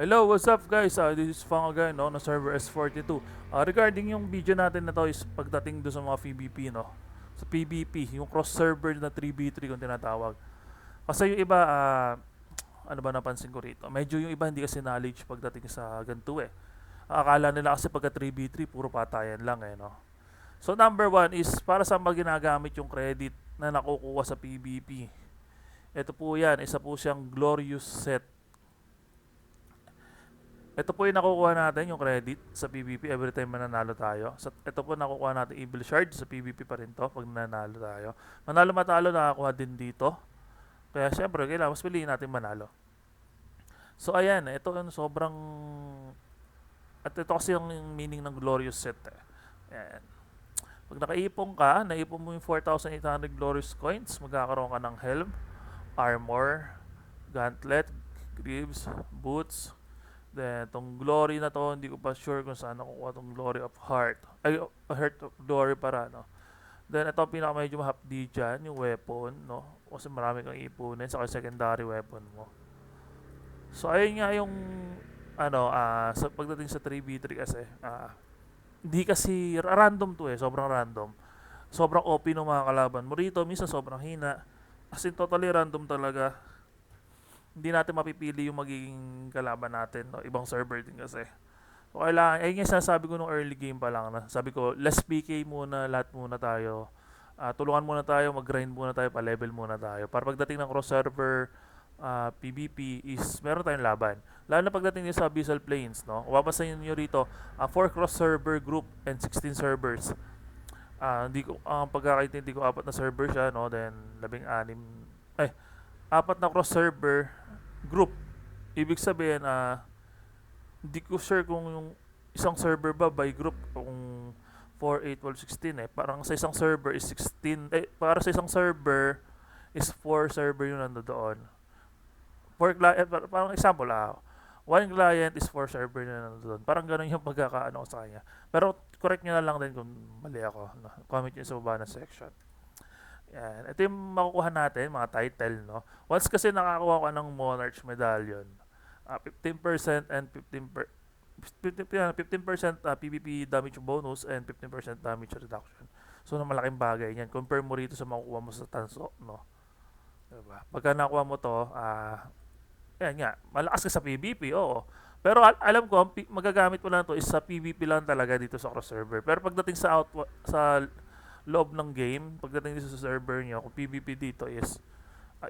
Hello, what's up guys? This is Fang again, no, na server S42. Regarding yung video natin na to is pagdating do sa mga PvP, no? Sa PvP, yung cross-server na 3v3 kung tinatawag. Kasi yung iba, ano ba napansin ko rito? Medyo yung iba hindi kasi knowledge pagdating sa ganito eh. Akala nila kasi pagka 3v3, puro patayan lang eh, no? So number one is, para saan ba ginagamit yung credit na nakukuha sa PvP? Ito po yan, isa po siyang Glorious Set. Ito po yung nakukuha natin, yung credit sa PvP every time mananalo tayo. Ito po nakukuha natin Evil Shard sa PvP pa rin to pag nanalo tayo. Manalo matalo nakakuha din dito. Kaya syempre, kailangan mas piliin natin manalo. So ayan, ito yung sobrang... At ito kasi yung meaning ng Glorious Set. Ayan. Pag nakaipon ka, naipon mo yung 4,800 Glorious Coins, magkakaroon ka ng helm, armor, gauntlet, greaves, boots. Then, itong glory na to, hindi ko pa sure kung saan nakukuha itong glory of heart. Ay, heart of glory para, no? Then, ito ang pinaka medyo mahapdi dyan, yung weapon, no? Kasi marami kang ipunin sa secondary weapon mo. So, ayun nga yung, sa pagdating sa 3v3 kasi, hindi kasi random to eh, sobrang random. Sobrang OP ng mga kalaban mo rito, minsan sobrang hina. As in, totally random talaga. Hindi natin mapipili yung magiging kalaban natin, no? Ibang server din kasi. So, kailangan, ayun yung sinasabi ko nung early game pa lang na sabi ko, less PK muna, lahat muna tayo. Tulungan muna tayo, mag-grind muna tayo, pa-level muna tayo. Para pagdating ng cross-server PvP is meron tayong laban. Lalo na pagdating nyo sa Abyssal Plains, no? Mapapasayin nyo rito, 4 cross-server group and 16 servers. Hindi ko, ang pagkakaintindi ko, 4 na server siya, no? Then, 16, ay, 4 na cross-server group. Ibig sabihin, hindi ko sure kung yung isang server ba by group kung 4, 8, 12, 16 eh. Parang sa isang server is 16. Para sa isang server is 4 server yung nandoon. 4 client, parang example one client is 4 server na nandoon. Parang ganun yung pagkakaano ko sa kanya. Pero correct nyo na lang din kung mali ako. No? Comment nyo sa baba na section. Yan. Ito yung makukuha natin, mga title, no? Once kasi nakakuha ka ng Monarch Medallion, 15% and 15% PvP damage bonus and 15% damage reduction. So, na malaking bagay yan. Compare mo rito sa makukuha mo sa Tanso, no? Diba? Pagka nakuha mo to, yan nga, malakas ka sa PvP, oo. Pero alam ko, magagamit mo lang to is sa PvP lang talaga dito sa cross server. Pero pagdating sa loob ng game, pagdating dito sa server nyo, kung PvP dito is,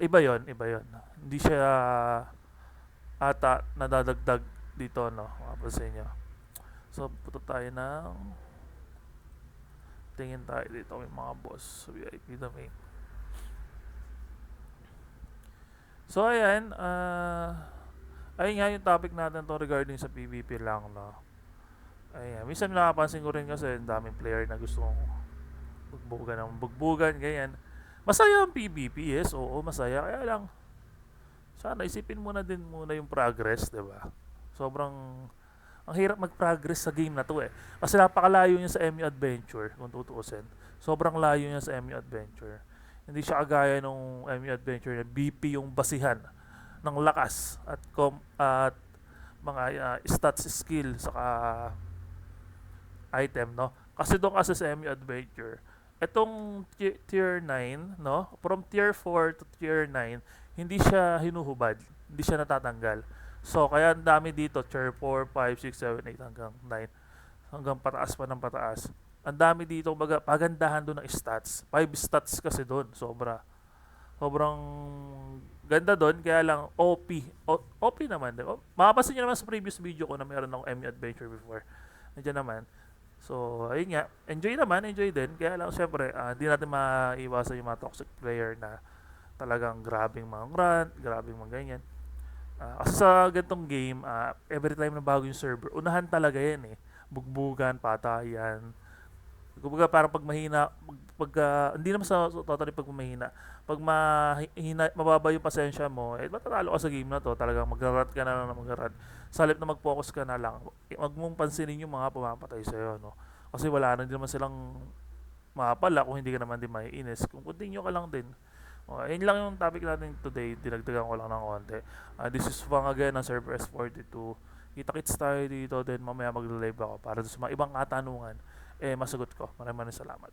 iba yon, iba yon. Hindi siya ata nadadagdag dito, no? Mapapansin nyo. So, puto tayo ng tingin tayo dito may mga boss sa VIP domain. So, ayan, ayun nga yung topic natin to regarding sa PvP lang, no? Ayan, minsan nakapansin ko rin kasi ang daming player na gusto kong bugbugan, ganyan. Masaya ang PvP, yes, oo, masaya. Kaya lang, sana isipin mo na din muna yung progress, di ba? Sobrang, ang hirap mag-progress sa game na to eh. Kasi napakalayo niya sa MU Adventure, kung tutuusin. Sobrang layo niya sa MU Adventure. Hindi siya kagaya nung MU Adventure na BP yung basihan ng lakas at mga stats, skill, saka item, no? Kasi doon kasi sa MU Adventure, itong tier 9, no? From tier 4 to tier 9, hindi siya hinuhubad, hindi siya natatanggal. So, kaya ang dami dito, tier 4, 5, 6, 7, 8 hanggang 9. Hanggang pataas pa ng pataas. Ang dami dito, pagandahan doon ng stats. 5 stats kasi doon, sobra. Sobrang ganda doon, kaya lang OP. OP naman. Makapasin nyo naman sa previous video ko na meron akong MU Adventure before. Nandiyan naman. So, ayun nga. Enjoy naman, enjoy din. Kaya lang, syempre, hindi natin maiwasan yung mga toxic player na talagang grabing mga rant, grabing mga ganyan. Kasi sa ganitong game, every time na bago yung server, unahan talaga yan eh. Bugbugan, patayan. Kumbaga parang pag mahina, hindi naman sa totally pag mahina, pag mababa yung pasensya mo, matatalo ka sa game na to, talagang magrarat ka na lang na magrarat. Sa halip na mag-focus ka na lang, wag mong pansinin yung mga pumapatay sa'yo, no? Kasi wala na din naman silang mapala kung hindi ka naman din maiinis. Kung continue ka lang din, Okay, yun lang yung topic natin today. Dinagdagan ko lang ng konti. This is Fang again ng Server S42. Kita-kits tayo dito. Then mamaya mag-live ako para sa mga ibang katanungan. Masagot ko. Maraming salamat.